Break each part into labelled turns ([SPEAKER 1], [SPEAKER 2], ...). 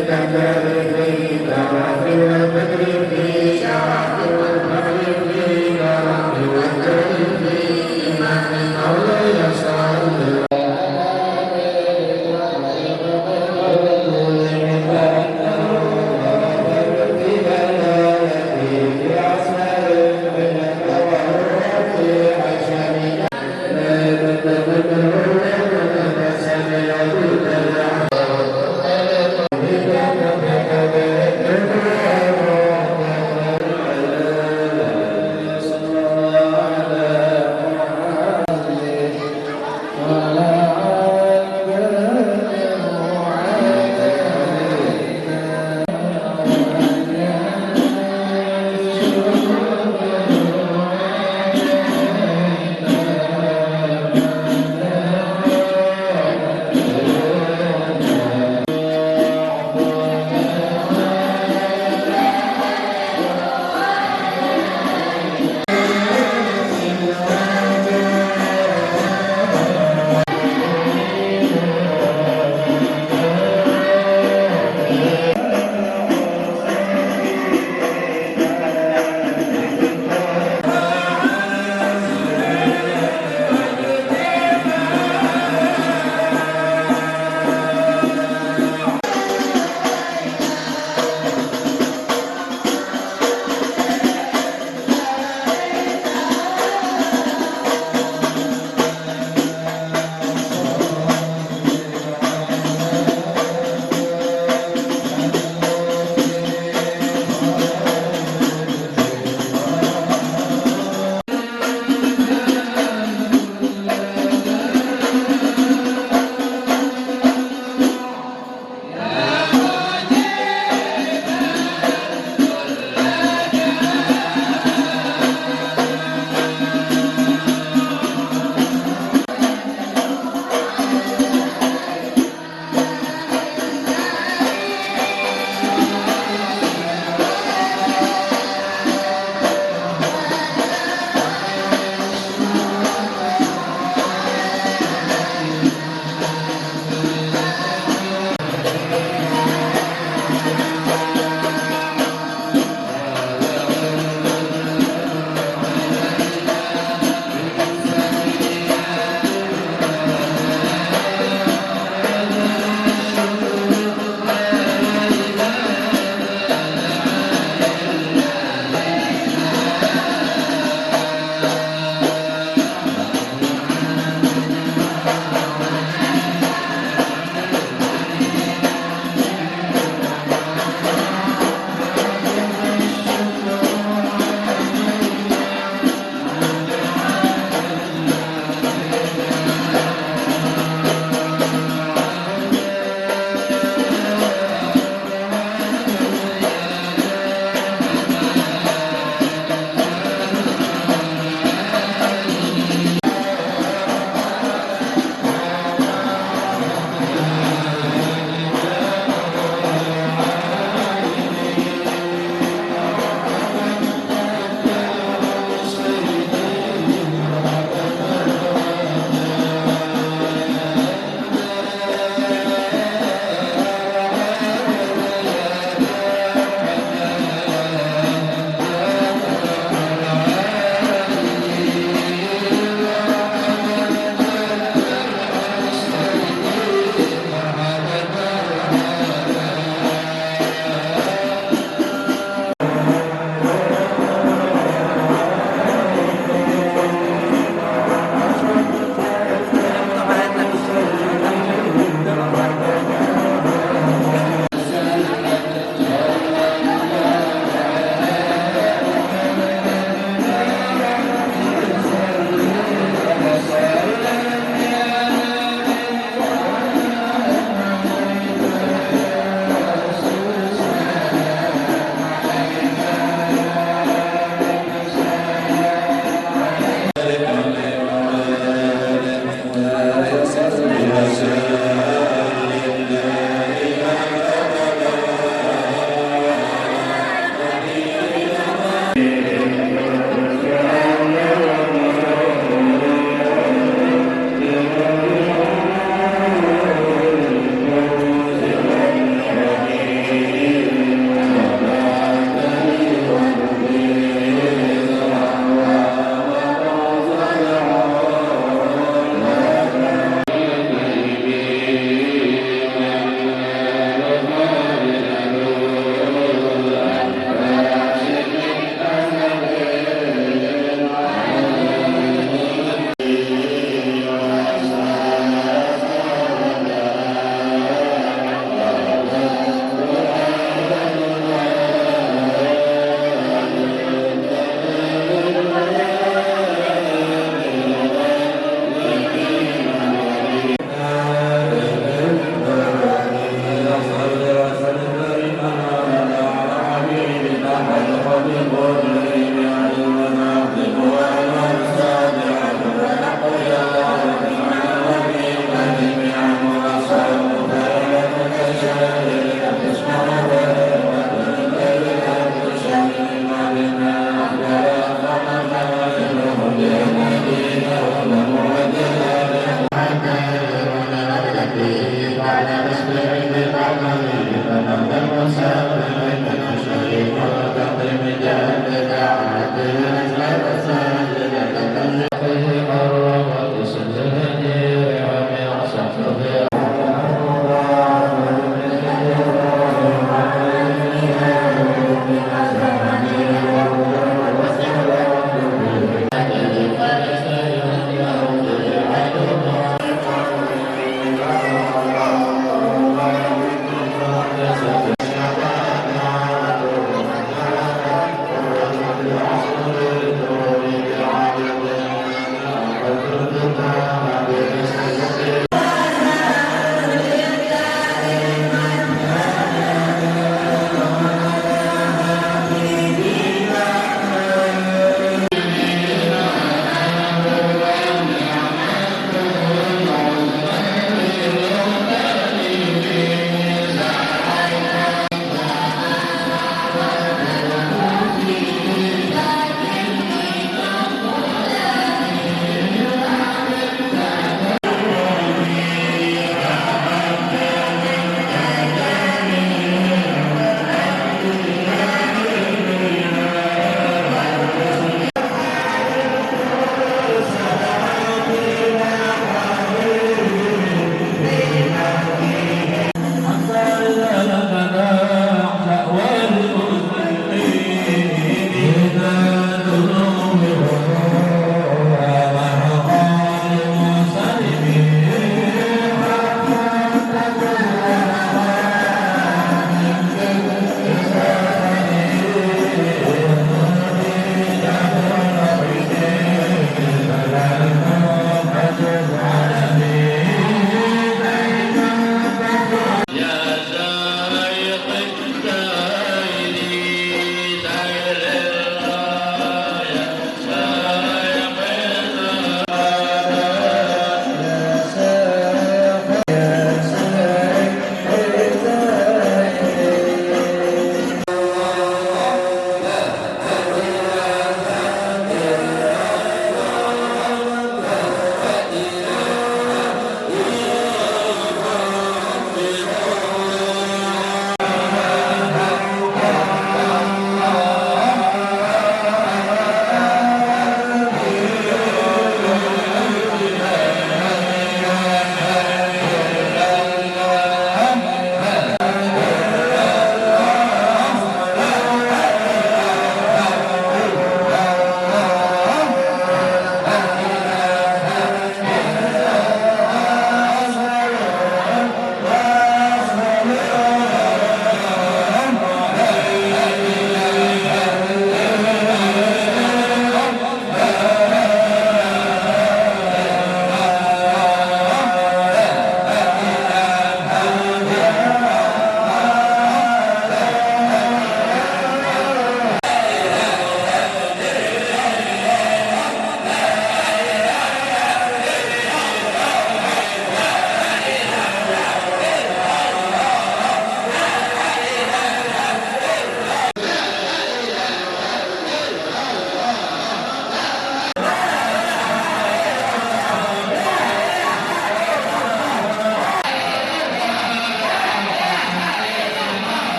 [SPEAKER 1] Amen.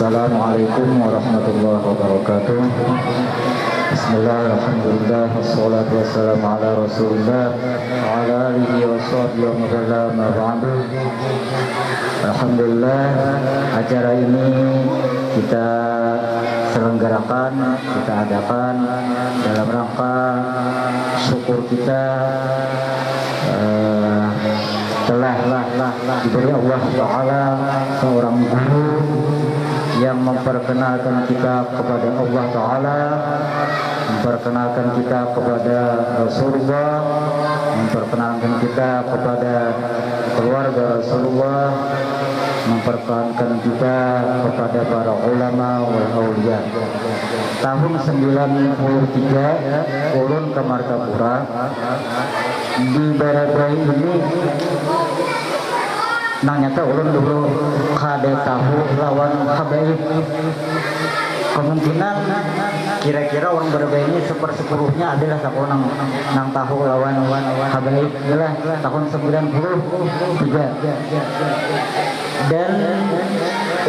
[SPEAKER 1] Assalamualaikum warahmatullahi wabarakatuh. Bismillah, alhamdulillah, wassalatu wassalamu ala rasulillah wa ala alihi wa sahbihi wa mawala ma ba'du. Alhamdulillah, acara ini kita selenggarakan, kita adakan dalam rangka syukur kita telah diberi Allah Ta'ala seorang guru yang memperkenalkan kita kepada Allah Ta'ala, memperkenalkan kita kepada Rasulullah, memperkenalkan kita kepada keluarga Rasulullah, memperkenalkan kita kepada para ulama wal aulia. Tahun 93 ulun ke Martapura. Di Barabai ini nanyata ulun dulu kada tahu lawan habaib. Kemungkinan kira-kira orang Barabai ini sepersepuluhnya adalah sakonang nang tahu lawan habaib adalah tahun 93. Dan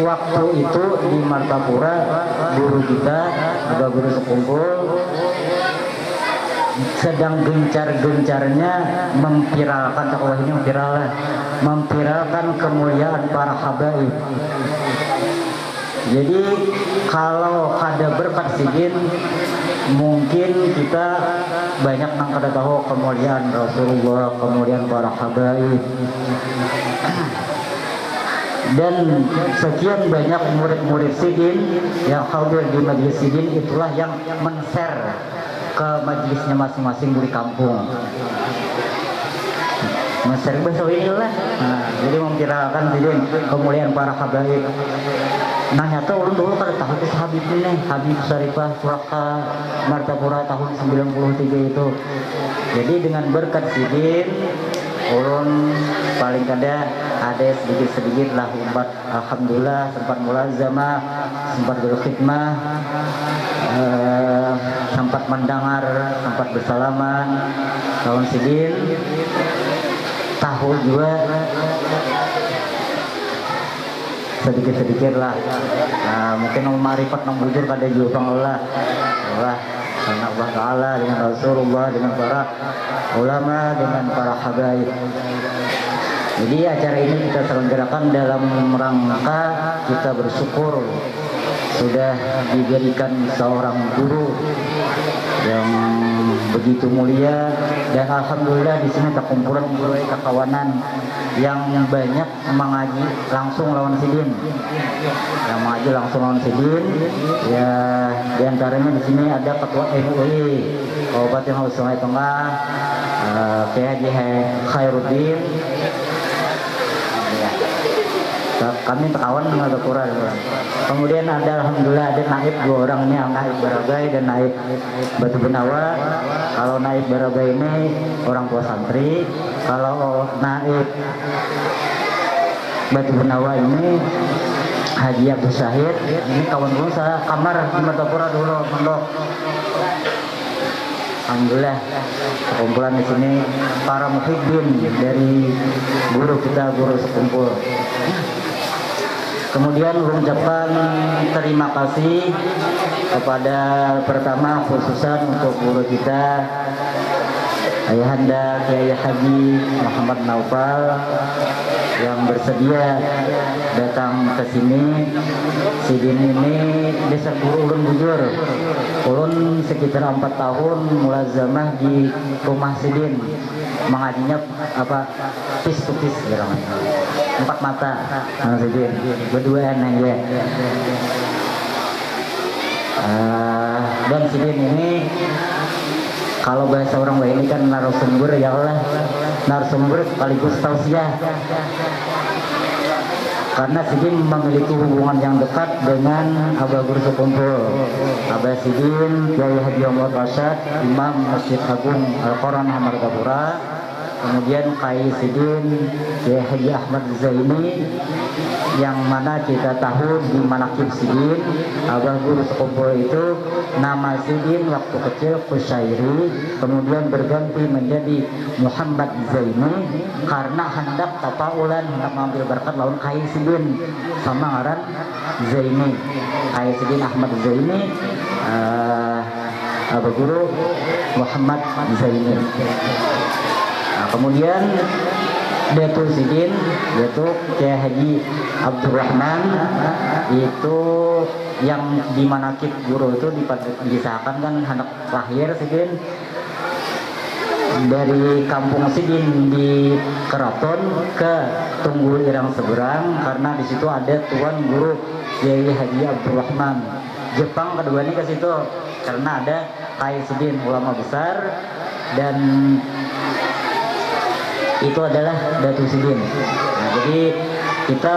[SPEAKER 1] waktu itu di Martapura guru kita, ada guru sekumpul, sedang gencar-gencarnya memviralkan, sekolah ini memviralkan kemuliaan para habaib. Jadi kalau ada berkat sidin, mungkin kita banyak yang kada tahu kemuliaan Rasulullah, kemuliaan para habaib. Dan sekian banyak murid-murid sidin yang hadir di majelis sidin, itulah yang men-share ke majelisnya masing-masing di kampung. Men-share bahasa inilah. Jadi memviralkan sidin kemuliaan para habaib. Nah nyata orang dulu kada tahu ke Habib ini, Habib Syarifah Suraka Martapura tahun 93 itu. Jadi dengan berkat sidin, ulun paling kada ada sedikit-sedikit lah umat, alhamdulillah sempat mulazamah, sempat berkhidmah, sempat mendengar, sempat bersalaman tahun sidin, tahu juga sedikit-sedikit lah. Mungkin marifat nang bujur kada juga Allah karena Allah Ta'ala dengan Rasulullah, dengan para ulama, dengan para habaib. Jadi acara ini kita selenggarakan dalam rangka kita bersyukur sudah diberikan seorang guru yang begitu mulia, dan alhamdulillah di sini terkumpulan guru kekawanan yang banyak mengaji langsung lawan sidin, ya diantaranya di sini ada ketua MUI Kabupaten Hulu Sungai Tengah, Haji Khairuddin. Kami kawan dengan Martapura. Kemudian ada alhamdulillah ada naib 2 orang ini, naib Barabai dan naib Batu Benawa. Kalau naib Barabai ini orang tua santri, kalau naib Batu Benawa ini Haji Abdul Syahid. Ini kawan dulu saya kamar di Martapura dulu mondok. Alhamdulillah kumpulan di sini para muhibbin dari guru kita, guru sekumpul. Kemudian mengucapkan terima kasih kepada pertama khususan untuk guru kita Ayahanda Kiai Haji Muhammad Naufal yang bersedia datang ke sini. Sidin ini desa guru ulun bujur. Ulun sekitar 4 tahun mulazamah di rumah sidin. Mengajinya piece to piece gitu. 4 mata sidin, berduaan aja. Dan sidin ini kalau bahasa orang lain ini kan narasumber, ya Allah, narasumber sekaligus tausiah. Karena sidin memiliki hubungan yang dekat dengan Abah Guru Sekumpul, Abah Sidin Kiai Haji Muhammad Rasyad, Imam Masjid Agung Al-Quran Martapura. kemudian Kiai Sidin Kiai Haji Ahmad Zaini, yang mana kita tahu di Manaqib Sidin Abah Guru sekumpul itu nama Sidin waktu kecil Kusyairi, kemudian berganti menjadi Muhammad Zaini karena hendak tapaulan, hendak mengambil berkat lawan Kiai Sidin sama ngaran Zaini, Kiai Sidin Ahmad Zaini, Abah Guru Muhammad Zaini. Nah, kemudian Datuk Sidin, Datuk Kiai Haji Abdurrahman, itu yang di Manaqib Guru itu disahkan kan anak lahir Sidin dari kampung Sidin di Keraton ke Tunggul Irang Seberang, karena di situ ada Tuan Guru Kiai Haji Abdurrahman. Jepang keduanya ke situ karena ada Kiai Sidin ulama besar dan itu adalah Datuk Sidin. Nah, jadi kita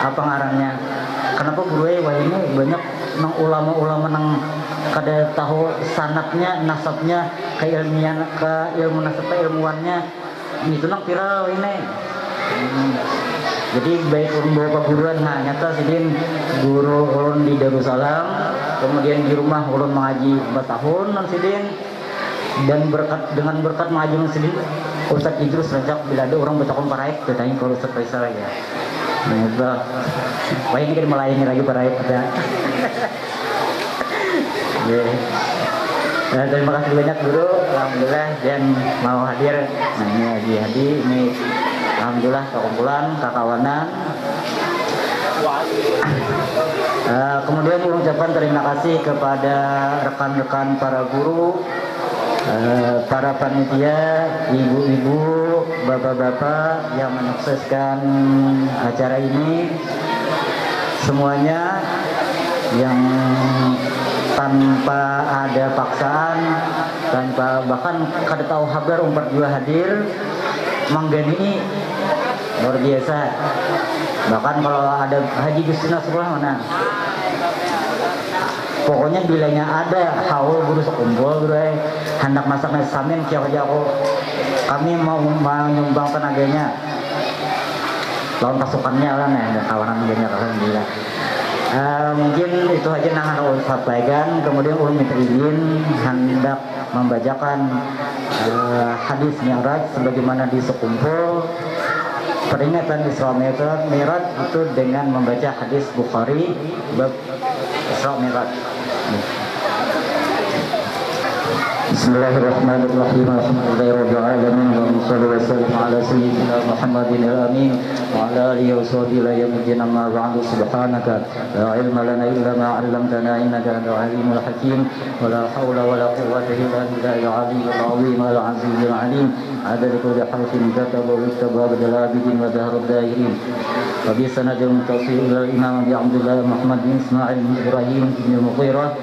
[SPEAKER 1] apa ngarannya? Kenapa gue wah ini banyak nang ulama-ulama nang kada tahu sanatnya, nasabnya, keilmian, ke ilmu nasab ilmuannya itu nang viral ini. Jadi baik ulun bawa perguruan, nah nyata Sidin guru ulun di Darussalam, kemudian di rumah ulun mengaji 4 tahun non Sidin, dan dengan berkat mengaji Sidin Ustadz Idrus sejak bila ada orang bertakon paraik bertanya kalau Ustadz Faisal ya. Nah itu, wah ini kan melayani lagi paraik ya. Nah, terima kasih banyak guru, alhamdulillah dan mau hadir. Nah ini lagi hadir ini. Alhamdulillah kekumpulan kakawanan. Kemudian mengucapkan terima kasih kepada rekan-rekan para guru, para panitia, ibu-ibu, bapak-bapak yang menyukseskan acara ini, semuanya yang tanpa ada paksaan, tanpa bahkan kada tahu kabar umpat juga hadir menggani luar biasa. Bahkan kalau ada Haji Gustina sekolah mana, pokoknya bilanya ada haul guru sekumpul guru hendak masak nasi samin kia aja aku kami mau menyumbang tenaganya lawan pasukannya lah nih kawanan banyak alhamdulillah. Mungkin itu aja yang harus ulun sampaikan. Kemudian ulun minta izin hendak membacakan hadis Mi'raj sebagaimana di sekumpul peringatan Isra Mi'raj itu dengan membaca hadis Bukhari bab Isra Mi'raj. Bismillahirrahmanirrahim. Alhamdulillahirabbil alamin wa sallallahu wa sallam ala sayyidina Muhammadin al-amin wa ala alihi wa sahbihi la yamjina ma ba'du. Subhanaka la ilma lana illa ma 'allamtana innaka antal alimul hakim wa la hawla wa la quwwata illa billahil aliyyil azim al-azizil alim. Adad kulli harfin kataba wa ittaba bil abidin wa dahrud dairin. Wa bi sanadil muttasil ila imam Abi Abdullah Muhammad bin Ismail bin Ibrahim bin Mughirah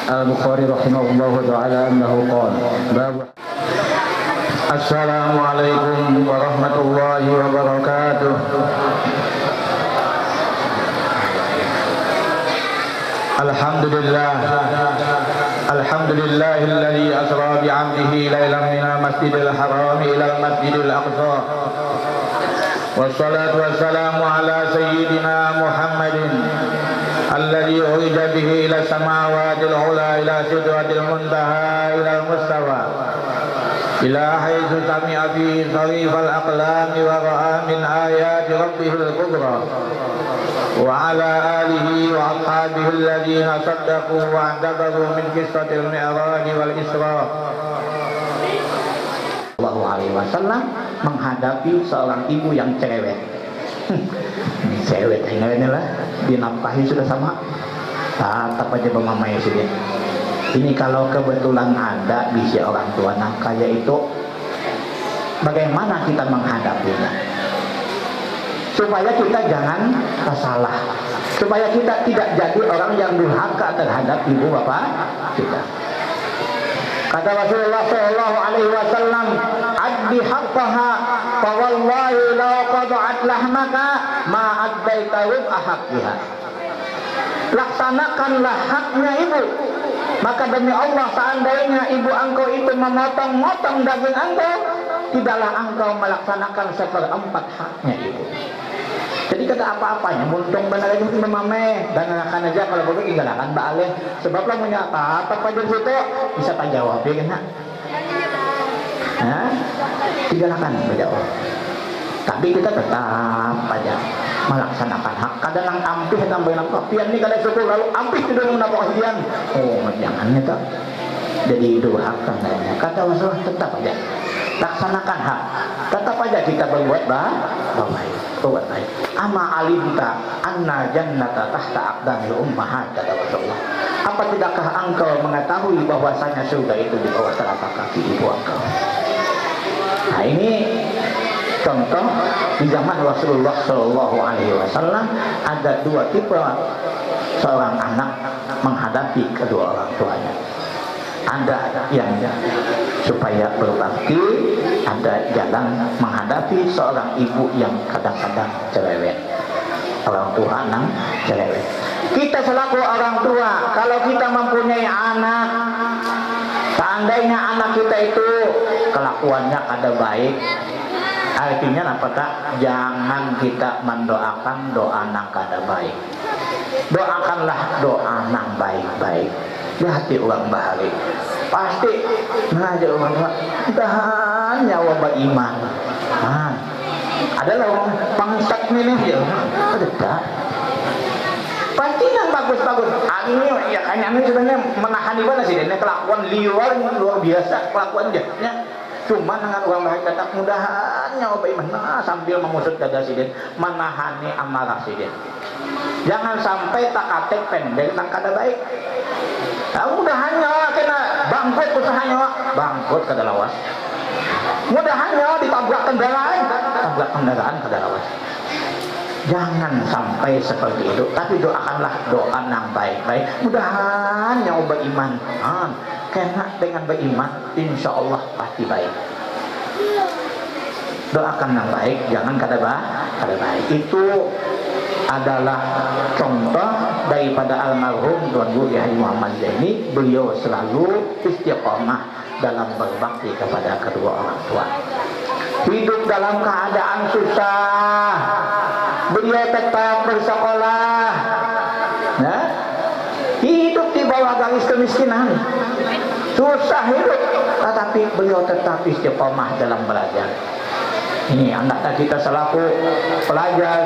[SPEAKER 1] Al-Bukhari rahimahullahu ta'ala annahu qala Assalamualaikum warahmatullahi wabarakatuh. Alhamdulillahilladzi asra bi'abdihi lailan minal masjidil haram ila al-masjidil aqsa. Wassalatu wassalamu ala sayyidina Muhammadin alladzi urija bihi ila samaawatil ula ila sidratil muntaha ila al-mustawa ila haitsu sami'a fi sarifal aqlami wa ra'a min ayati rabbihil kubra wa ala alihi wa ashabihi alladhina saddaqu wa andabaru min qissatil mi'raj wal isra. Sallallahu alaihi wasallam menghadapi seorang ibu yang cerewet. Cerewet ini lah, dinafkahi sudah sama. Tetap aja mamanya sudah. Ini kalau kebetulan ada bisa orang tua yang kaya itu, bagaimana kita menghadapinya? Supaya kita jangan salah, supaya kita tidak jadi orang yang durhaka terhadap ibu bapak kita. Kata Rasulullah sallallahu alaihi wasallam, "Addi haqqaha, fa wallahi law qad'at lahmaka ma addaita rub'ahaqqiha." Laksanakanlah haknya ibu, Maka demi Allah, seandainya ibu engkau itu memotong-motong daging engkau, tidaklah engkau melaksanakan 1/4 haknya ibu. Jadi kata apa-apanya, muntung benar itu memame dan akan aja kalau boleh tinggalkan balik. Sebab lah menyata apa pada situ bisa tak jawab ya kan? Hah? Tinggalkan berjawab. Tapi kita tetap aja melaksanakan hak. Kadang nang ampih tambahin apa? Pian ni kada syukur lalu ampih tidak menapa hadian. Oh, jangan itu. Jadi hak tandanya. Kata Rasulullah tetap aja laksanakan hak. Tetap aja kita berbuat baik. Berbuat baik. Ama alimta anna jannata tahta aqdamil ummahat, kata Rasulullah. Apa tidakkah engkau mengetahui bahwasanya surga itu di bawah telapak kaki ibu engkau? Nah, ini contoh di zaman Rasulullah Shallallahu Alaihi Wasallam ada dua tipe seorang anak menghadapi kedua orang tuanya. Ada yang supaya berbakti, ada jalan menghadapi seorang ibu yang kadang-kadang cerewet. Orang tua nang cerewet. Kita selaku orang tua, kalau kita mempunyai anak, seandainya anak kita itu kelakuannya kada baik, artinya apakah jangan kita mendoakan doa nang kada baik. Doakanlah doa nang baik-baik di hati orang bahari. Pasti mengajar orang tua tahan nyawa beriman. Adalah orang pangsat ini ya. Ada tak? Pasti yang bagus-bagus. Ini ya kayaknya sebenarnya menahan ibadah sih. Ini kelakuan luar biasa kelakuan dia. Cuma dengan orang baik kata mudahan nyawa beriman. Sambil mengusut dada sidin, menahani amarah sidin. Jangan sampai takatek pendek tang kada baik. Mudahannya kena bangkrut usahanya, bangkrut kada lawas. Mudahannya ditabrak kendaraan kada lawas. Jangan sampai seperti itu. Tapi doakanlah doa yang baik-baik. Mudahan nyawa beriman. Karena dengan beriman, insya Allah pasti baik. Doakan yang baik, jangan kada baik. Itu adalah contoh daripada almarhum Tuan Guru Yahya Muhammad Zaini. Beliau selalu istiqomah dalam berbakti kepada kedua orang tua. Hidup dalam keadaan susah, beliau tetap bersekolah. Hidup di bawah garis kemiskinan, susah hidup, tetapi beliau tetap istiqomah dalam belajar. Ini anak kita selaku pelajar,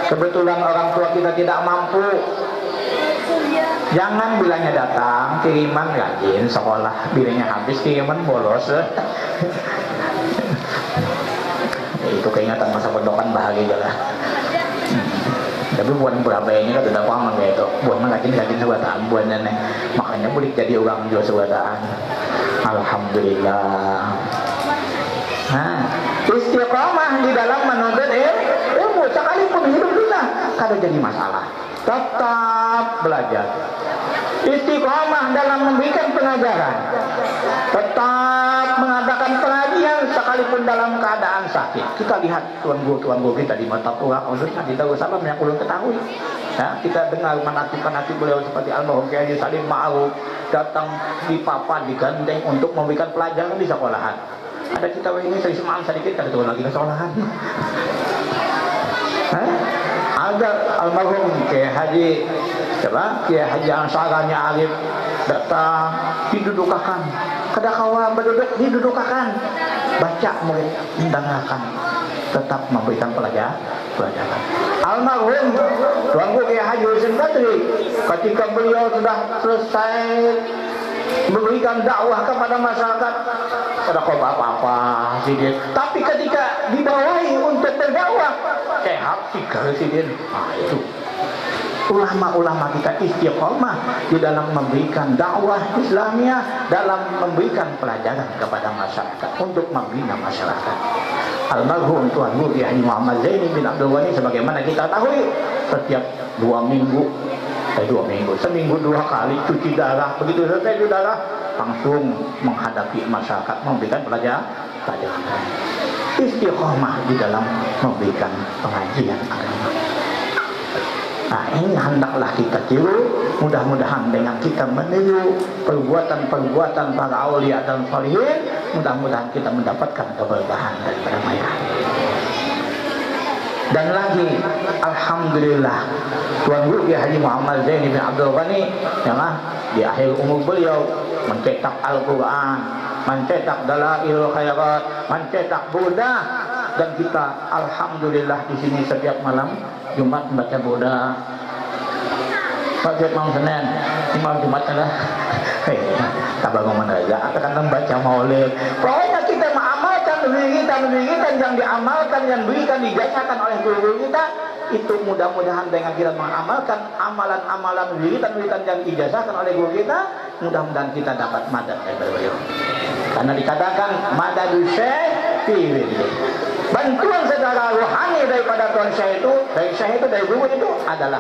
[SPEAKER 1] kebetulan orang tua kita tidak mampu, jangan bilangnya datang kiriman rajin sekolah, bilangnya habis kiriman bolos. Itu keingatan masa pendokan bahagia lah. Tapi buat berapa ini kan sudah paham kayak itu. Buat rajin sebataan, buat nenek. Makanya boleh jadi orang jual sebataan. Alhamdulillah. Istiqomah di dalam menuntut ilmu, sekalipun hidup kita kada jadi masalah, tetap belajar. Istiqomah dalam memberikan pengajaran, tetap mengadakan pengajian sekalipun dalam keadaan sakit. Kita lihat tuan guru kita di mata tua, khususnya di Darussalam yang belum ketahui. Kita dengar menanti beliau seperti almarhum Kiai Salim Ma'ruf datang di papan digandeng untuk memberikan pelajaran di sekolahan. Ada kita ini saya semangat sedikit kada turun lagi ke sekolahan. Ada almarhum Kiai Haji Ansaranya Arif datang didudukakan, kada kawa berduduk didudukakan, baca murid mendengarkan, tetap memberikan pelajaran. Almarhum Tuan Guru Kiai Haji Husin Badri ketika beliau sudah selesai memberikan dakwah kepada masyarakat, ada kau apa-apa sih dia. Tapi ketika dibawahi untuk berdakwah, sehat sih kalau sih dia. Itu ulama-ulama kita istiqomah di dalam memberikan dakwah Islamiyah, dalam memberikan pelajaran kepada masyarakat untuk membina masyarakat. Almarhum Tuan Guru Yahya Muhammad Zaini bin Abdul Ghani sebagaimana kita tahu, setiap 2 minggu, seminggu 2 kali cuci darah, begitu selesai cuci darah langsung menghadapi masyarakat, memberikan pelajaran. Istiqomah di dalam memberikan pengajian agama.
[SPEAKER 2] Nah, ini hendaklah kita tiru. Mudah-mudahan dengan kita meniru perbuatan-perbuatan para aulia dan sholihin, mudah-mudahan kita mendapatkan keberkahan daripada mereka. Dan lagi, alhamdulillah, Tuan Guru Haji Muhammad Zaini bin Abdul Ghani yang di akhir umur beliau mencetak Al-Quran, mencetak Dalailul Khairat, mencetak Burdah, dan kita alhamdulillah di sini setiap malam Jumat membaca Burdah. Setiap malam Senin, malam Jumat adalah tabangan aja akan membaca Maulid. Pokoknya kita mengamalkan wiridan yang diamalkan, yang berikan dijasakan oleh guru kita, itu mudah-mudahan dengan kita mengamalkan amalan-amalan wiridan yang dijasakan oleh guru kita, mudah-mudahan kita dapat madad dari beliau. Karena dikatakan madadu syekh fi wirdi. Bantuan secara rohani daripada Tuan Syekh itu, dari guru itu adalah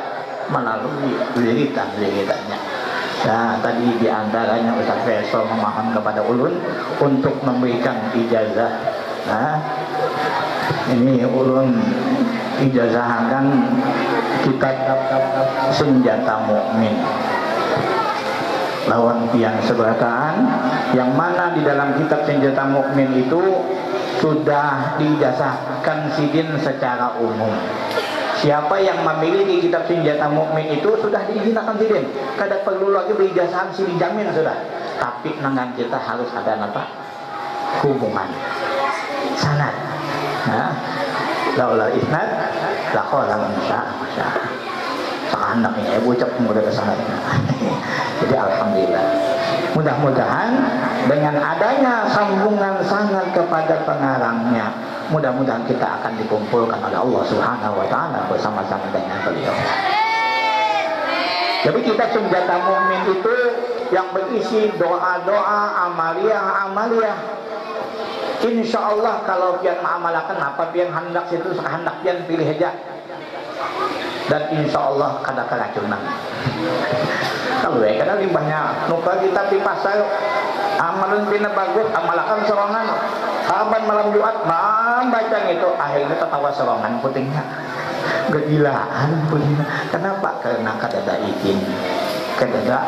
[SPEAKER 2] melalui wiridan-wiridannya. Nah, tadi diantaranya Ustaz Faisal memohon kepada ulun untuk memberikan ijazah. Nah, ini ulun ijazahkan kitab Senjata Mukmin lawan tiang seberataan, yang mana di dalam kitab Senjata Mukmin itu sudah diijazahkan sidin secara umum. Siapa yang memiliki kitab Senjata Mukmin itu sudah diizinkan sidin. Kada perlu lagi berijazahan sidin jamin sudah. Tapi dengan kita harus ada apa? Hubungan sanad. Nah, laula isnad laqala masya. Anak ini bocap muda ke sana. Jadi alhamdulillah. Mudah-mudahan dengan adanya sambungan sanad kepada pengarangnya, mudah-mudahan kita akan dikumpulkan oleh Allah Subhanahu wa taala bersama-sama dengan beliau. Jadi kita Senjata Mukmin itu yang berisi doa-doa, amaliyah. Insya Allah kalau pian mengamalkan apa pian hendak situ hendak pian pilih aja. Dan insya Allah kada keracunan. Kalau karena limbahnya nuka kita di pasar amalan bina bagus, amalakan sorongan. Kapan malam Jumat baca itu akhirnya tertawa sorongan putingnya. Kegilaan putingnya. Kenapa? Karena kada ada izin, kada ada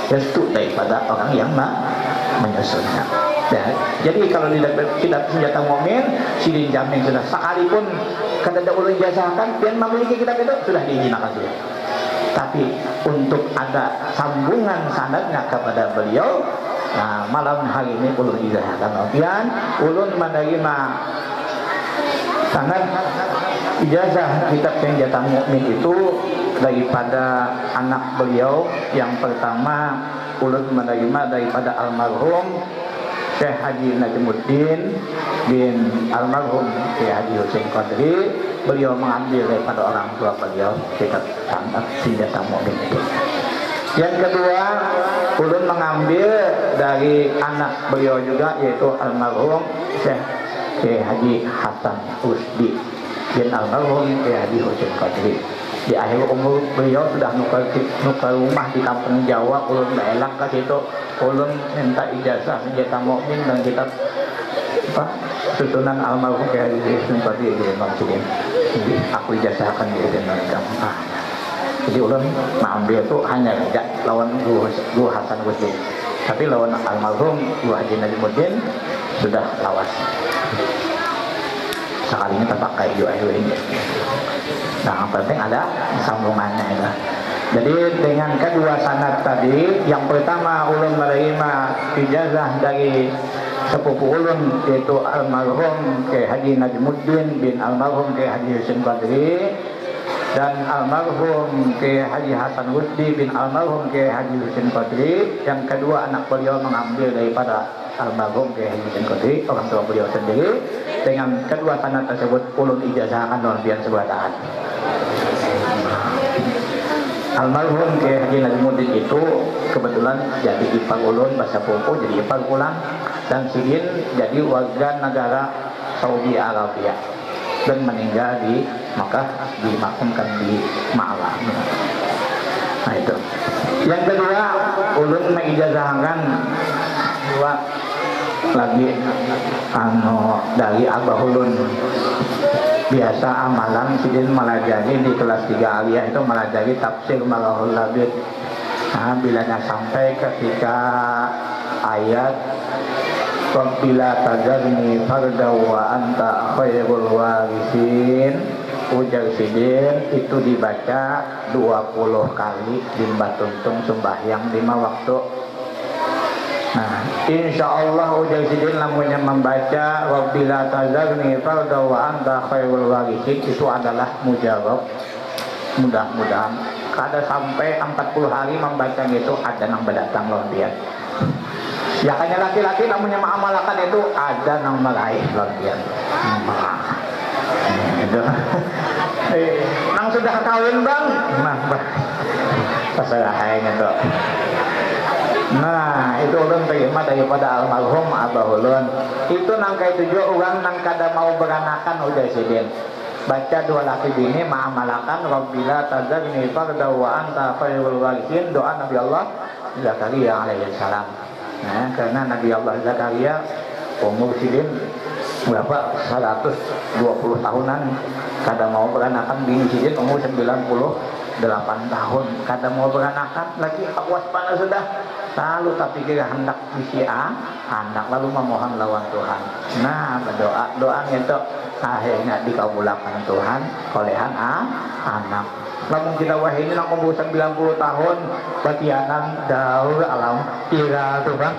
[SPEAKER 2] restu daripada orang yang menyusunnya. Jadi kalau di kitab Senjata Mukmin sidin jamin sudah sekalipun kada ada ulun ijazahkan dan memiliki kitab itu sudah diizinkan sudah. Tapi untuk ada sambungan sanadnya kepada beliau, nah, malam hari ini ulun ijazahkan. Kemudian ulun menerima sanad ijazah kitab Senjata Mukmin itu daripada anak beliau. Yang pertama ulun menerima daripada almarhum Syekh Haji Najmuddin bin almarhum Syekh Haji Husain Qadri. Beliau mengambil daripada orang tua beliau kitab Senjata Mukmin itu. Yang kedua, ulun mengambil dari anak beliau juga, yaitu almarhum Syekh Haji Hasan Usdi bin almarhum Syekh Haji Husain Qadri. Di akhir umur beliau sudah nukar rumah di kampung Jawa. Ulun belak ke situ, ulun minta ijazah Senjata Mukmin dan kitab susunan almarhum Syekh Haji Husain Qadri di Masjid. Jadi aku ijazahkan di Indonesia. Jadi ulun mengambil itu hanya tidak lawan Guru Hasan Usdi, tapi lawan almarhum Guru Haji Najmuddin sudah lawas. Sekalinya terpakai juga ini. Nah, yang penting ada sambungannya itu. Jadi dengan kedua sanad tadi, yang pertama ulun menerima ijazah dari sepupu ulun, yaitu almarhum Syekh Haji Najmuddin bin almarhum Syekh Haji Husain Qadri, dan almarhum Syekh Haji Hasan Usdi bin almarhum Syekh Haji Husain Qadri. Yang kedua anak beliau mengambil daripada almarhum Syekh Haji Husain Qadri, orang tua beliau sendiri. Dengan kedua sanad tersebut ulun ijazahkan luar biasa seberataan. Almarhum Syekh Haji Najmuddin itu kebetulan jadi ipar ulun, bahasa Popo jadi ipar ulang, dan sidin jadi warga negara Saudi Arabia dan meninggal di Makkah, dimakamkan di Ma'la. Nah itu. Yang kedua ulun mengijazahkan dua lagi dari abah ulun biasa amalan sidin melajari di kelas 3 aliyah itu melajari tafsir Malahul Labid. Nah, bilanya sampai ketika ayat Wabbila tajarni farda wa anta khairul warisin, ujar sidin itu dibaca 20 kali di Batuntung sembahyang 5 waktu. Nah, insya Allah ujar sidin lamunnya membaca Wabbila tazarni farda wa anta khairul warisin itu adalah mujarab. Mudah-mudahan kada sampai 40 hari membaca itu ada yang berdatang loh dia. Ya kayaknya laki-laki lamunnya mengamalkan itu ada yang meraih loh dia. Itu. Nang sudah kawin bang? Nah, pasalahannya tuh. Nah, itu ulun terima daripada almarhum Abah Ulun. Itu nangka itu juga orang nang kada mau beranakan udah sidin. Baca 2 laki bini ma'amalakan Rabbila tazarni farda wa anta khairul warisin, doa Nabi Allah Zakaria alaihi salam. Nah, karena Nabi Allah Zakaria umur sidin berapa? 120 tahunan. Kada mau beranakan bini sidin umur 98 tahun. Kada mau beranakan lagi awas panas sudah. Lalu tapi kira hendak isi anak lalu memohon lawan Tuhan. Nah, berdoa doanya itu akhirnya dikabulkan Tuhan kolehan anak. Lamun kita wah ini nak umur 90 tahun batianan daur alam kira tuh bang.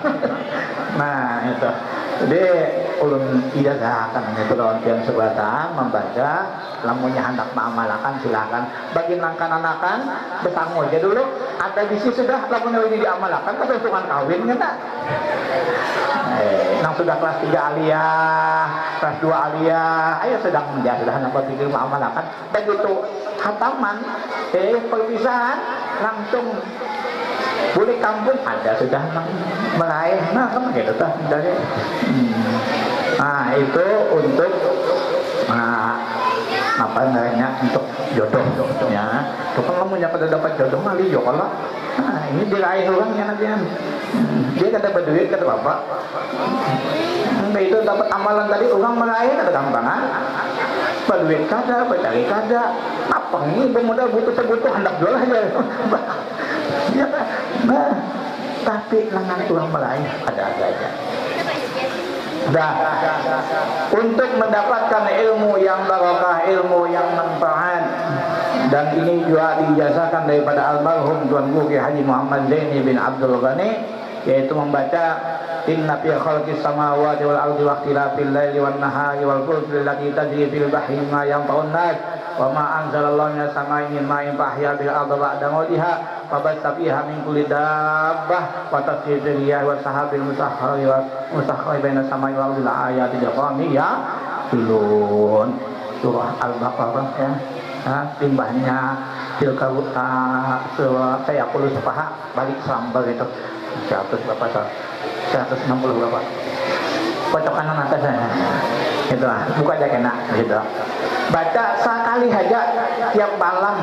[SPEAKER 2] Nah itu. Jadi ulun ijazahkan itu lawan yang sebatang membaca. Lamunnya hendak mengamalkan silakan. Bagi nangkan-anakan besangu aja dulu. Ada di sini sudah lamunnya ini diamalkan ketentuan kawin kan? Nang sudah kelas 3 aliyah, kelas 2 aliyah, ayo sedang menjadi sudah hendak berpikir mengamalkan. Begitu hataman, perpisahan langsung boleh kampung ada sudah meraih. Nah kan gitu tuh dari. Nah itu untuk apa namanya untuk jodoh ya. Kalau kamu pada dapat jodoh mali yo kalau. Nah ini diraih orangnya nanti. Dia kata berduit kata bapak. Itu dapat amalan tadi orang meraih ada gampangan. Berduit kada, bercari kada. Apa ini bermodal butuh hendak jual aja. Ya, nah, tapi lengan orang meraih ada aja. Dah, untuk mendapatkan ilmu yang barakah, ilmu yang manfaat, dan ini juga dijazakan daripada almarhum Tuan Guru Haji Muhammad Zaini bin Abdul Ghani, yaitu membaca inna fi khalqis samawati wal ardi wa ikhtilafil laili wan nahari wal fulki allati tajri fil bahri ma yanfa'un nas wa ma anzalallahu minas samai min ma'in fahya bil ardi ba'da mautiha fa basta fiha min kulli dabbah wa tasrifir riyah wa sahabil musakhkhari baina samai wal ardi la ayatin liqaumin ya'qilun. Surah Al-Baqarah ya. Timbahnya tilka saya perlu sepaha balik sambar itu 100 berapa 160 berapa pojok kanan atas saya itu buka aja kena gitu. Baca sekali aja tiap malam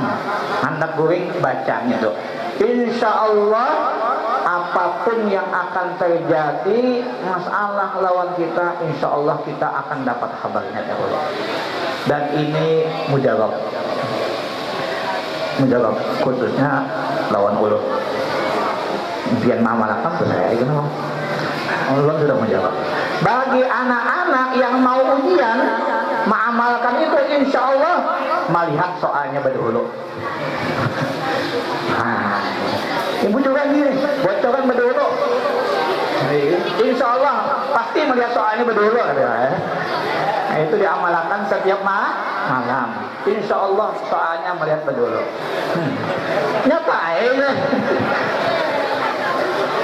[SPEAKER 2] hendak guring bacanya tuh. Insya Allah apapun yang akan terjadi masalah lawan kita, insya Allah kita akan dapat kabarnya dahulu. Dan ini mujarab khususnya lawan ulu. Biar mamalakan tuh saya itu Allah sudah menjawab. Bagi anak-anak yang mau ujian mengamalkan itu insya Allah melihat soalnya berdahulu. Ibu juga gini bocoran berdahulu. Insya Allah pasti melihat soalnya berdahulu. Itu diamalkan setiap malam. Insya Allah soalnya melihat berdahulu. Ngapain?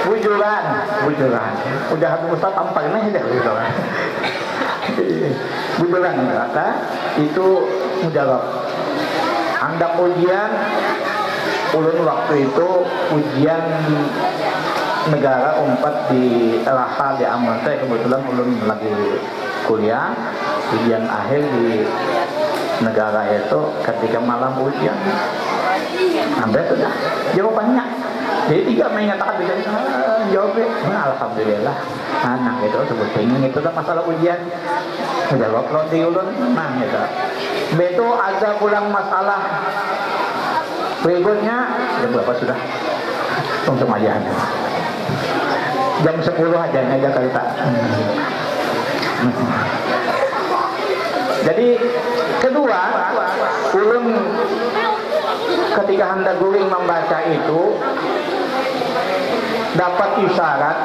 [SPEAKER 2] Bujuran. Udah Habib Ustaz tampaknya aja bujuran. Bujuran kata itu mujarab. Hendak ujian, ulun waktu itu ujian negara umpat di LH di Amonte, kebetulan ulun lagi kuliah, ujian akhir di negara itu ketika malam ujian. Sampai sudah jawabannya. Jadi 3 menyatakan bisa jawabnya. Alhamdulillah. Anak itu sebut pengen itu kan masalah ujian. Jawab lo di ulun, nah gitu. Beto ada pulang masalah berikutnya. Jam berapa sudah? Langsung aja. Jam 10 aja kali tak. Jadi kedua, ulun ketika hendak guring membaca itu dapat isyarat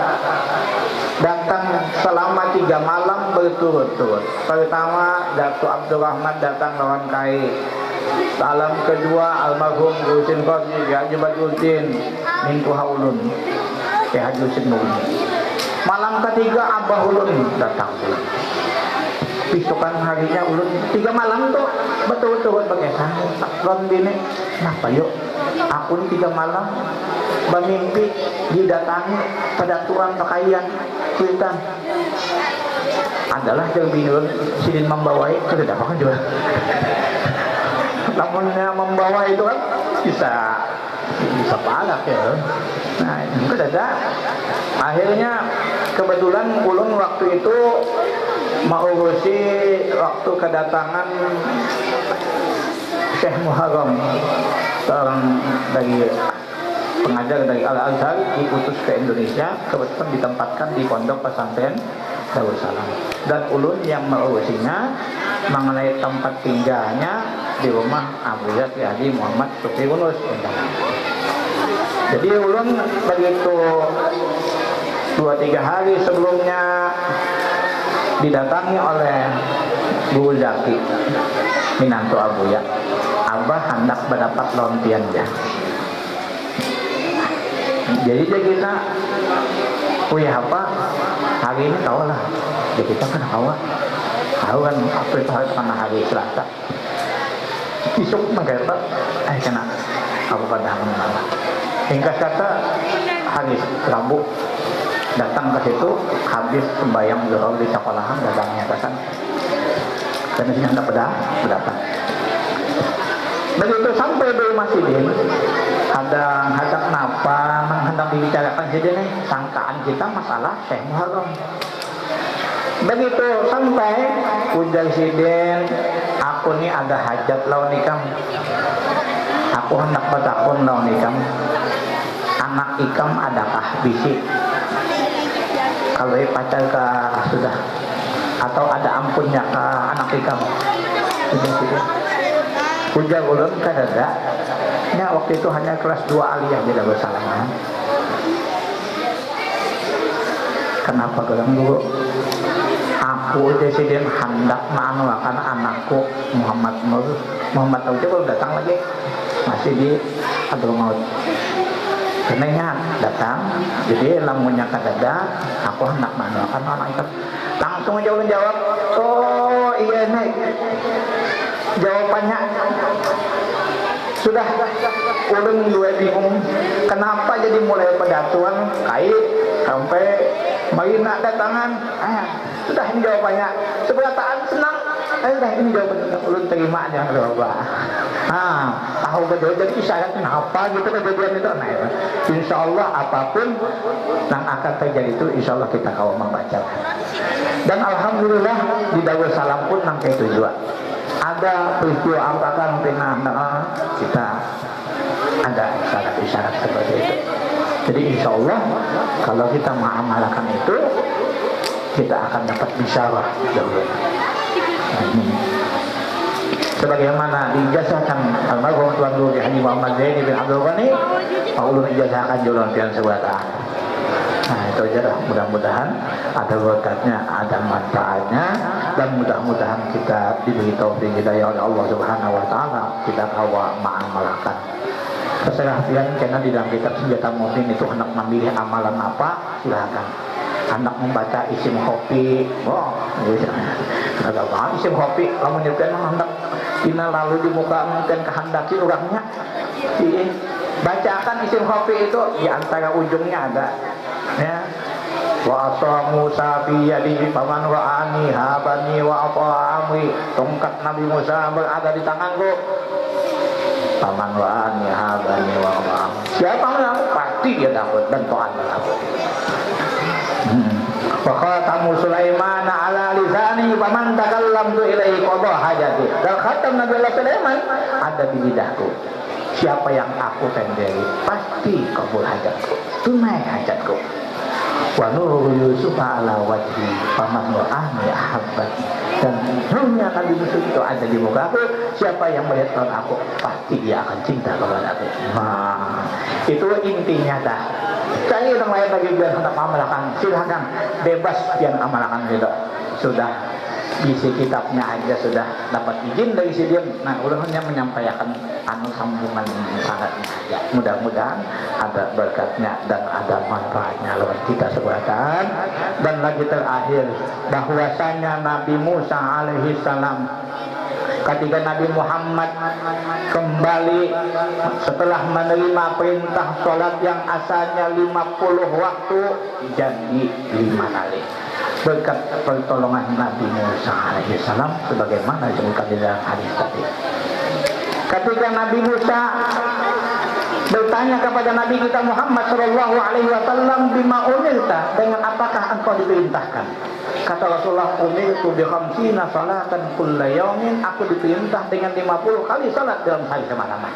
[SPEAKER 2] datang selama 3 malam berturut-turut. Pertama Datuk Abdurrahman datang lawan kai. Salam kedua almarhum Gusin Qadri Haji Badruddin Minggu Haulun Haji Husin Nur. Malam ketiga Abah Ulun datang pula. Besokan harinya ulun 3 malam tuh betul-betul pakai ron bini. Kenapa yuk? Aku ini 3 malam bermimpi didatangi pada tuan pakaian kuitan. Adalah yang bingung sidin membawai tidak apa kan juga. Namunnya membawa itu kan bisa palak ya. Nah itu ada. Akhirnya kebetulan ulun waktu itu mengurusi waktu kedatangan Syekh Muharram, seorang dari pengajar dari Al-Azhar diutus ke Indonesia, kebetulan ditempatkan di pondok pesantren Darussalam, dan ulun yang mengurusinya mengenai tempat tinggalnya di rumah Abu Yat Haji Muhammad Sukri Yunus. Jadi ulun begitu 2-3 hari sebelumnya didatangi oleh Bu Zaki Minanto Abu Ya. Abah hendak mendapat lontian ya. Jadi dia kita, apa hari ini tahu lah. Dia kita kan tahu kan apa itu hari karena hari Selasa. Besok mengkata, kena apa pada apa. Hingga kata hari Rabu datang ke situ, habis sembahyang zuhur di sekolahan, datangnya ke sana. Dan ini hendak berdatang. Begitu sampai di rumah sidin, ada hendak napa, hendak dibicarakan sidin nih, sangkaan kita masalah Syekh Muharram. Begitu sampai ujar sidin, aku nih ada hajat lawan ikam. Aku hendak bertakun lawan ikam. Anak ikam adakah bisi? Kalau pacar ke sudah, atau ada ampunnya ke anak ikam? Ujar ulun kan ada. Ya waktu itu hanya kelas 2 aliyah di Darussalam. Kenapa gelang dulu? Aku presiden hendak menganuakan anakku Muhammad Nur. Muhammad Nur itu baru datang lagi, masih di Hadramaut. Kenanya datang, jadi lamunnya kadada, aku hendak menganuakan anak itu. Langsung aja ulun jawab, oh iya nih. Jawabannya sudah ulun dua bingung kenapa jadi mulai pedatuan kait sampai marina datangan sudah ini jawabannya seberataan senang sudah ini jawabannya ulun terima aja tahu betul jadi isyarat kenapa gitu kejadian itu insya Allah apapun yang akan terjadi itu insya Allah kita kawal membaca dan alhamdulillah di Darussalam pun nangkai tujuan ada peristiwa apakah pernah kita ada isyarat seperti itu. Jadi insya Allah kalau kita mengamalkan itu kita akan dapat bisyarah jauh. Sebagaimana dijazahkan almarhum Tuan Guru Haji Muhammad Zaini bin Abdul Ghani, Allah dijazahkan jualan pian sebuah. Nah itu aja lah, mudah-mudahan ada berkatnya, ada manfaatnya, dan mudah-mudahan kita diberi taufik hidayah oleh Allah Subhanahu wa taala, kita kawa mengamalkan. Keserahsian karena di dalam kitab senjata mukmin itu hendak memilih amalan apa, silakan. Hendak membaca isim kopi, enggak isim kopi, kamu nyepian hendak tina lalu di muka mungkin kehendaki orangnya. Bacakan isim kopi itu di antara ujungnya ada ya wa asa Musa fi yadihi faman ra'ani habani wa amri, tongkat Nabi Musa berada di tanganku, faman ra'ani habani wa amri, siapa yang pasti dia dapat dan Tuhan dapat. Wa khatamu Sulaiman ala lisani lisani wa man takallamtu ilaihi qada hajati. Dan khatam Nabi Allah Sulaiman ada di lidahku. Siapa yang aku tenderi pasti kabul hajatku, tunai hajatku. Wa nuru Yusuf ala wajhi faman wa'ani ahabbat. Dan nurnya Nabi Yusuf itu ada di muka aku. Siapa yang melihat aku pasti dia akan cinta kepada aku. Nah, itu intinya dah. Cari orang lain lagi biar hendak amalkan, silahkan bebas yang amalkan gitu. Sudah isi kitabnya aja sudah dapat izin dari si dia. Nah, udah hanya menyampaikan anu sambungan sangatnya aja. Mudah-mudahan ada berkatnya dan ada manfaatnya lewat kita sebuatan. Dan lagi terakhir, bahwasanya Nabi Musa alaihi salam ketika Nabi Muhammad kembali setelah menerima perintah sholat yang asalnya 50 waktu jadi 5 kali berkat pertolongan Nabi Musa alaihissalam sebagaimana disebutkan di dalam hadis tadi. Ketika Nabi Musa bertanya kepada Nabi kita Muhammad sallallahu alaihi wasallam, bima umirta, dengan apakah engkau diperintahkan? Kata Rasulullah, umirtu bi khamsina salatan kulla yaumin, aku diperintah dengan 50 kali salat dalam sehari semalaman.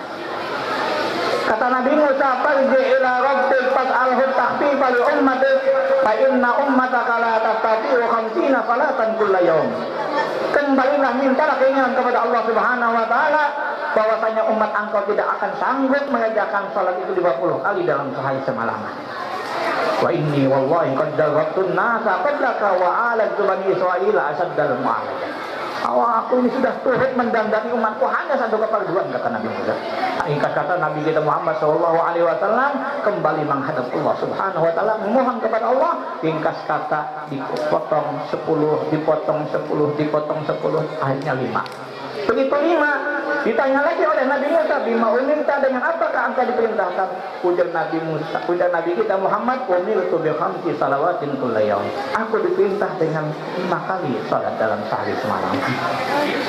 [SPEAKER 2] Kata Nabi Musa, farji ila rabbik fas'alhu takhfifa li ummatik fa inna ummataka la tastati'u khamsina salatan kulla yaum. Kembalilah mintalah keinginan kepada Allah Subhanahu wa taala bahwasanya umat engkau tidak akan sanggup mengerjakan salat itu 50 kali dalam sehari semalaman. Wa inni wallahi qad darabtun nasa qablaka wa alatu bani Israila asaddal mu'alaja. Aku ini sudah turut mendandani umatku hanya satu keperluan, kata Nabi Musa. Ingkat kata Nabi kita Muhammad sallallahu alaihi wasallam kembali menghadap Allah Subhanahu wa taala memohon kepada Allah. Ringkas kata dipotong 10, dipotong 10, dipotong 10, akhirnya 5. Begitu 5, ditanya lagi oleh Nabi Musa, bima umirta, dengan apakah engkau diperintahkan? Ujar Nabi Musa, ujar Nabi kita Muhammad, umirtu bi khamsi salawatin kulla yaum. Aku diperintah dengan 5 kali salat dalam sehari semalam.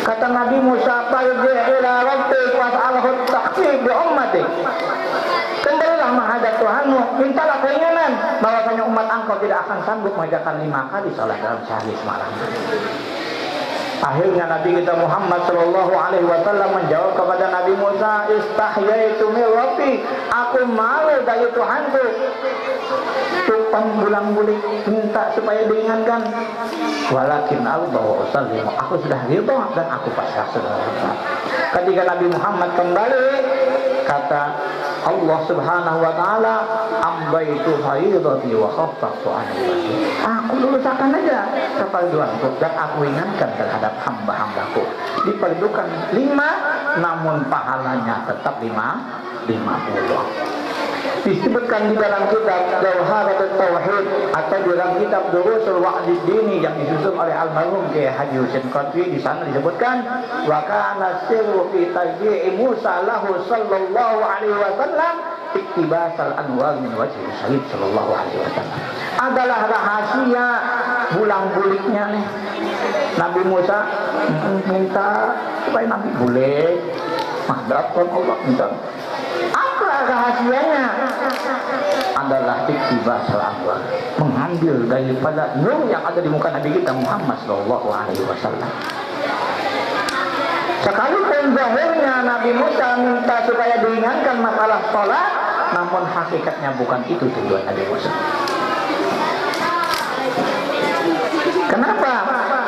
[SPEAKER 2] Kata Nabi Musa, farji ila rabbik was'alhu takhfif bi ummatik. Kembalilah menghadap Tuhanmu, mintalah keinginan bahwasanya umat engkau tidak akan sanggup mengerjakan 5 kali salat dalam sehari semalam. Akhirnya Nabi kita Muhammad sallallahu alaihi wasallam menjawab kepada Nabi Musa, istahyaitu min rabbi, aku malu dari Tuhanku. Tumpang bulang-bulik minta supaya diingatkan. Walakin Allah wa usallim, aku sudah ridha dan aku pasrah sudah. Ketika Nabi Muhammad kembali, kata Allah Subhanahu wa taala, ambaitu haidati wa khaffaftu anhu. Aku luluskan aja keperluanku dan aku ingatkan terhadap hamba-hambaku. Diperlukan 5, namun pahalanya tetap 50. Disebutkan di dalam kitab Jawharatul Tauhid atau di dalam kitab Durusul Wa'did Dini yang disusun oleh Almarhum Kiai Haji Husain Qadri. Di sana disebutkan wa kana sirru fi tarji'i Musa lahu sallallahu alaihi wasallam iktibasal anwar min wajhi Sayyid sallallahu alaihi wasallam. Adalah rahasia bulang-buliknya nih Nabi Musa minta supaya Nabi boleh mahdratkan Allah minta. Rahasianya adalah iktibas al-anwar, mengambil daripada nur yang ada di muka Nabi kita Muhammad sallallahu alaihi wasallam. Sekalipun zahirnya Nabi Musa minta supaya diingatkan masalah sholat, namun hakikatnya bukan itu tujuan Nabi Musa. Kenapa?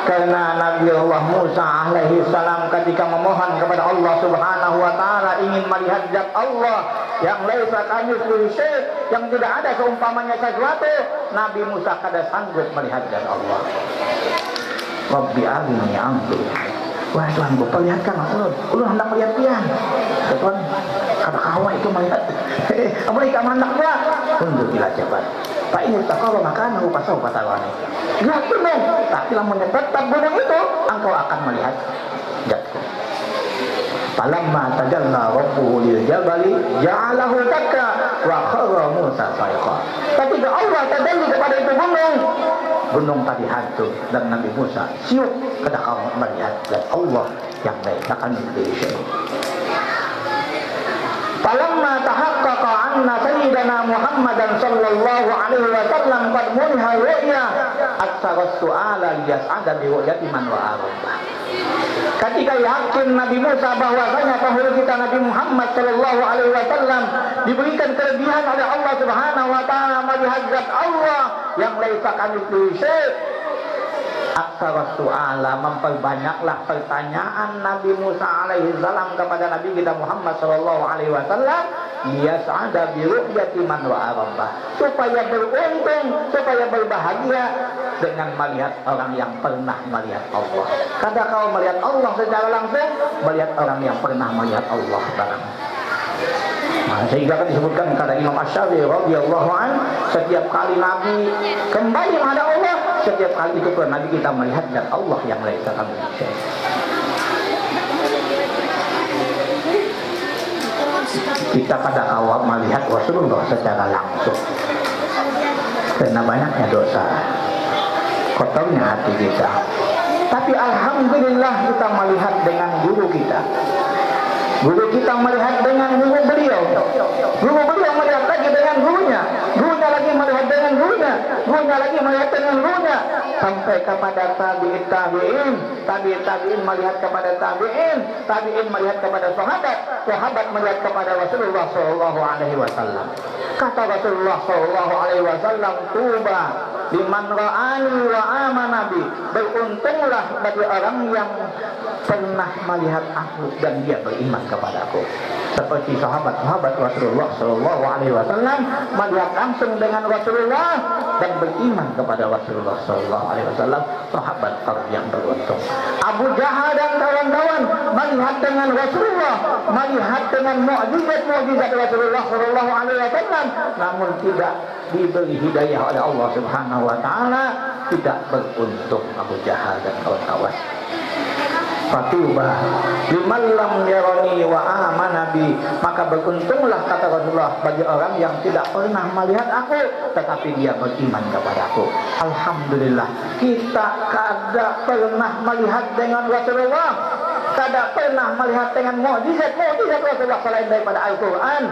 [SPEAKER 2] Karena Nabi Allah Musa alaihi salam ketika memohon kepada Allah Subhanahu wa taala ingin melihat zat Allah yang laisa kamitslihi syai', yang tidak ada seumpamanya sesuatu, Nabi Musa kada sanggup melihat zat Allah. Rabbi arini anzur. Wah Tuhan, perlihatkan Allah. Allah hendak melihat dia. Tuhan, kata kawan itu melihat. Mereka hendak dia. Untuk bila cepat. Pak ini takala makanahu pasau patawani. Yakin dong, tapi lamun tetap gunung itu, engkau akan melihat zatku. Falamma tajalla rabbuhu lil jabali ja'alahu dakka wa kharra Musa sa'iqa. Ketika Allah tajalli kepada itu gunung tadi hantu dan Nabi Musa siuk kada kamu melihat zat Allah yang lain akan diberi. Falamma tahaqqaqa anna sayyidana Muhammadan sallallahu alaihi wasallam qad muniha ru'ya aktsara su'ala liyas'ada bi ru'yati man wa'arabah. Ketika yakin Nabi Musa bahwasanya pendahulu kita Nabi Muhammad sallallahu alaihi wasallam diberikan kelebihan oleh Allah Subhanahu wa taala melihat zat Allah yang laisa kamitslihi syai'. Aktsara su'ala, memperbanyaklah pertanyaan Nabi Musa alaihi salam kepada Nabi kita Muhammad sallallahu alaihi wasallam liyas'ada bi ru'yati man wa'arabah, supaya beruntung, supaya berbahagia dengan melihat orang yang pernah melihat Allah. Kadang kau melihat Allah secara langsung, melihat orang yang pernah melihat Allah barang. Nah, sehingga kan disebutkan kata Imam Asy-Syafi'i radhiyallahu an, setiap kali Nabi kembali kepada Allah, setiap kali itu pun Nabi kita melihat dan Allah yang laisa kamitslihi. Kita pada awal melihat Rasulullah secara langsung karena banyaknya dosa, kotornya hati kita. Tapi alhamdulillah kita melihat dengan guru kita. Guru kita melihat dengan guru beliau. Guru beliau melihat lagi dengan gurunya. Gurunya lagi melihat dengan gurunya. Gurunya lagi melihat dengan gurunya. Sampai kepada tabi'in tabi'in. Tabi'in tabi'in melihat kepada tabi'in. Tabi'in melihat kepada sahabat. Sahabat melihat kepada Rasulullah sallallahu alaihi wasallam. Kata Rasulullah sallallahu alaihi wasallam, tuba liman ra'ani wa amana bi. Beruntunglah bagi orang yang pernah melihat aku dan dia beriman kepadaku. Seperti sahabat-sahabat Rasulullah sallallahu alaihi wasallam melihat langsung dengan Rasulullah dan beriman kepada Rasulullah sallallahu alaihi wasallam, sahabat yang beruntung. Abu Jahal dan kawan-kawan melihat dengan Rasulullah, melihat dengan mukjizat-mukjizat Rasulullah sallallahu alaihi wasallam, namun tidak diberi hidayah oleh Allah Subhanahu wa taala, tidak beruntung Abu Jahal dan kawan-kawan. Fatuba liman lam yarani wa amana bi, maka beruntunglah kata Rasulullah bagi orang yang tidak pernah melihat aku tetapi dia beriman kepadaku. Alhamdulillah kita kada pernah melihat dengan Rasulullah, kada pernah melihat dengan mukjizat Rasulullah selain daripada Al-Qur'an.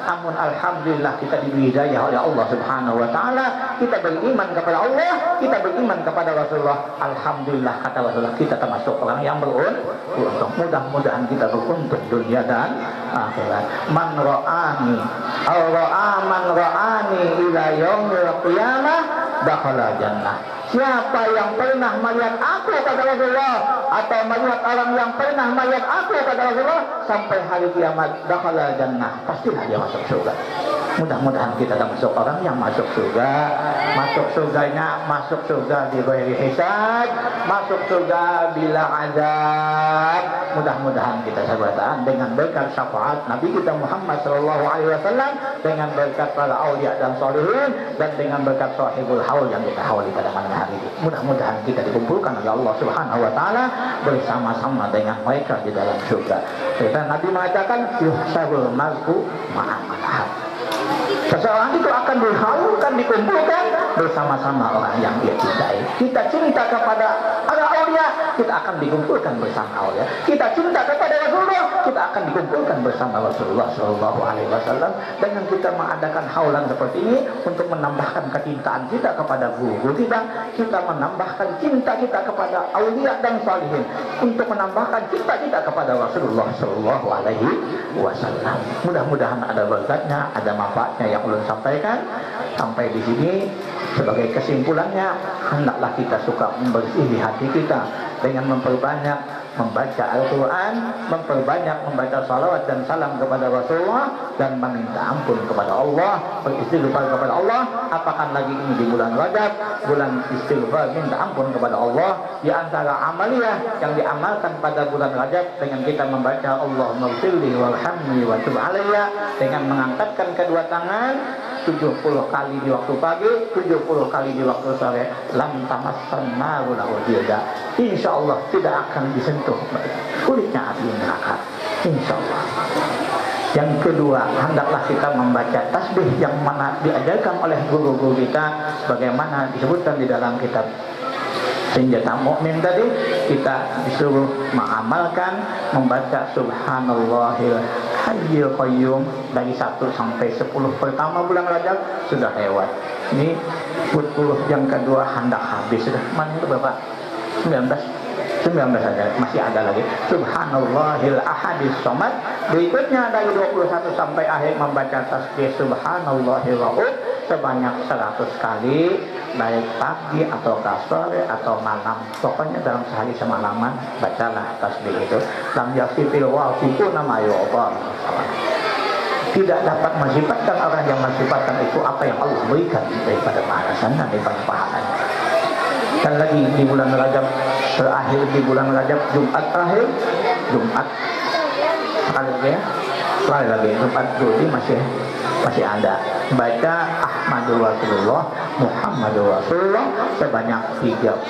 [SPEAKER 2] Namun alhamdulillah kita diberi hidayah oleh Allah Subhanahu wa taala, kita beriman kepada Allah, kita beriman kepada Rasulullah. Alhamdulillah kata Rasulullah, kita termasuk orang yang beruntung. Mudah-mudahan kita beruntung dunia dan akhirat. Man ra'ani aw ra'a man ra'ani ila yaumil qiyamah dakhala jannah. Siapa yang pernah melihat aku kata Rasulullah, atau melihat orang yang pernah melihat aku kata Rasulullah sampai hari kiamat, dakhala jannah, pastilah dia masuk surga. Mudah-mudahan kita termasuk orang yang masuk surga. Masuk surganya, masuk surga di ghairi hisab, masuk surga bila azab. Mudah-mudahan kita sahabatan dengan berkat syafaat Nabi kita Muhammad sallallahu alaihi wasallam, dengan berkat para aulia dan sholihin, dan dengan berkat sahibul haul yang kita hauli pada malam hari ini. Mudah-mudahan kita dikumpulkan oleh Allah Subhanahu wa taala bersama-sama dengan mereka di dalam surga. Karena Nabi mengatakan yuhsyarul mar'u ma'a man ahabba. Seseorang itu akan dihaulkan, dikumpulkan bersama-sama orang yang dia cintai. Kita cinta kepada para aulia, kita akan dikumpulkan bersama aulia. Kita cinta kepada Rasulullah, kita akan dikumpulkan bersama Rasulullah sallallahu alaihi wasallam. Dengan kita mengadakan haulan seperti ini untuk menambahkan kecintaan kita kepada guru kita, kita menambahkan cinta kita kepada aulia dan salihin, untuk menambahkan cinta kita kepada Rasulullah sallallahu alaihi wasallam. Mudah-mudahan ada berkatnya, ada manfaatnya yang ulun sampaikan. Sampai di sini sebagai kesimpulannya, hendaklah kita suka membersihi hati kita dengan memperbanyak membaca Al-Quran, memperbanyak membaca salawat dan salam kepada Rasulullah, dan meminta ampun kepada Allah, beristighfar kepada Allah. Apakah lagi ini di bulan Rajab, bulan istighfar, minta ampun kepada Allah. Di antara amaliyah yang diamalkan pada bulan Rajab dengan kita membaca Allahumma ighfirli warhamni wa tub alayya, dengan mengangkatkan kedua tangan 70 kali di waktu pagi, 70 kali di waktu sore. Lam tamassanna wala wajida, insyaallah tidak akan disentuh kulitnya api neraka, insyaallah. Yang kedua, hendaklah kita membaca tasbih yang mana diajarkan oleh guru-guru kita, bagaimana disebutkan di dalam kitab Senjata Mukmin tadi. Kita disuruh mengamalkan membaca subhanallahil Hayyul Qayyum dari 1 sampai 10 pertama bulan Rajab sudah lewat. Ini 10 yang kedua hendak habis sudah. Mana itu Bapak? 19 ada, masih ada lagi. Subhanallahil ahadis somad. Berikutnya dari 21 sampai akhir membaca tasbih Subhanallahil rauf sebanyak 100 kali, baik pagi atau sore atau malam. Pokoknya dalam sehari semalaman bacalah tasbih itu. Lam yasifil wasifu nama yawabah. Tidak dapat mensifatkan orang yang mensifatkan itu apa yang Allah berikan daripada balasan dan daripada pahalanya. Dan lagi di bulan Rajab terakhir, di bulan Rajab Jumat terakhir, Jumat lagi Jumat Juli masih ada baca Ahmadur Rasulullah Muhammadur Rasulullah sebanyak 35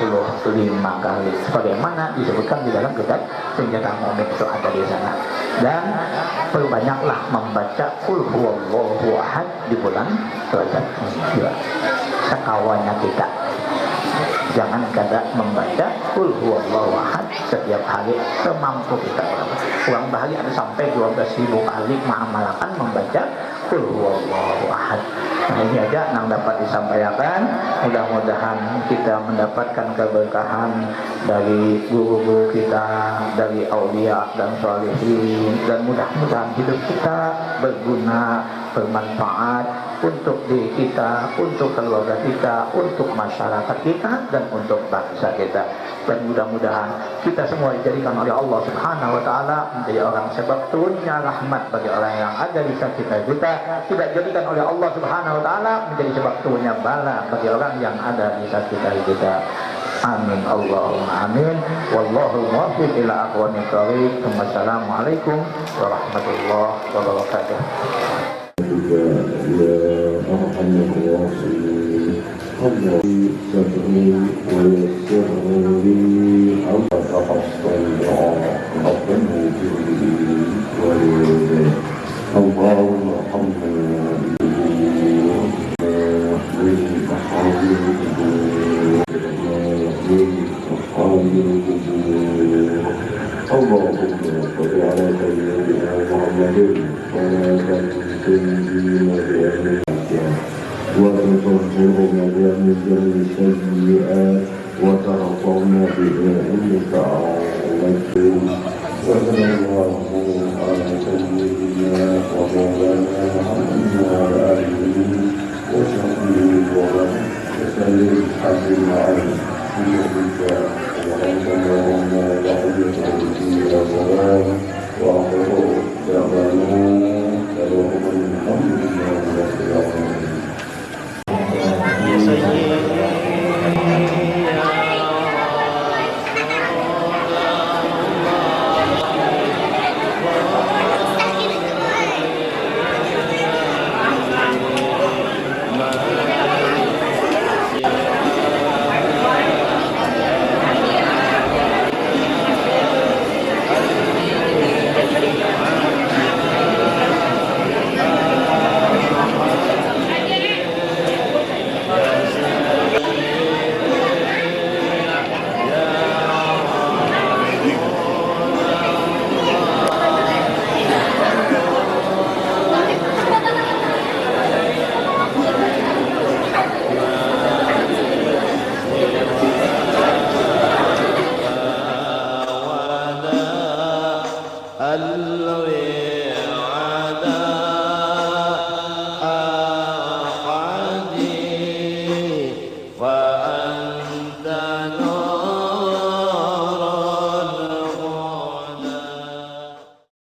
[SPEAKER 2] kali sebagaimana disebutkan di dalam kitab Senjata Mukmin itu ada di sana. Dan perbanyaklah membaca Qul huwallahu ahad di bulan Rajab. Sekawannya kita jangan kada membaca Qul huwallahu ahad setiap hari semampu kita. Uang bahari ada sampai 12.000 kali mengamalkan membaca Qul huwallahu ahad. Nah, ini aja yang dapat disampaikan. Mudah-mudahan kita mendapatkan keberkahan dari guru-guru kita, dari aulia dan sholihin, dan mudah-mudahan hidup kita berguna, bermanfaat untuk diri kita, untuk keluarga kita, untuk masyarakat kita, dan untuk bangsa kita. Dan mudah-mudahan kita semua dijadikan oleh Allah Subhanahu wa Ta'ala menjadi orang sebab turunnya rahmat bagi orang yang ada di sekitar kita, tidak dijadikan oleh Allah Subhanahu wa Ta'ala menjadi sebab turunnya bala bagi orang yang ada di sekitar kita. Amin Allahumma amin. Wallahu muwaffiq ila aqwamit thoriq. Wassalamualaikum warahmatullahi wabarakatuh.
[SPEAKER 3] يا أرحم الراحمين الله سبحانه ويسر لي أمر تحصل ربنا جلي وليديه اللهم ارحمنا اللهم صل على سيدنا محمد وعلى تنزيل بأمرك وتطهرنا من جميع السيئات وترفعنا بها عندك أعلى وصلى الله على سيدنا ومولانا محمد وعلى آله وصحبه وسلم حسن عليه بيدك ورحمة الله وبركاته وآخر دعوانا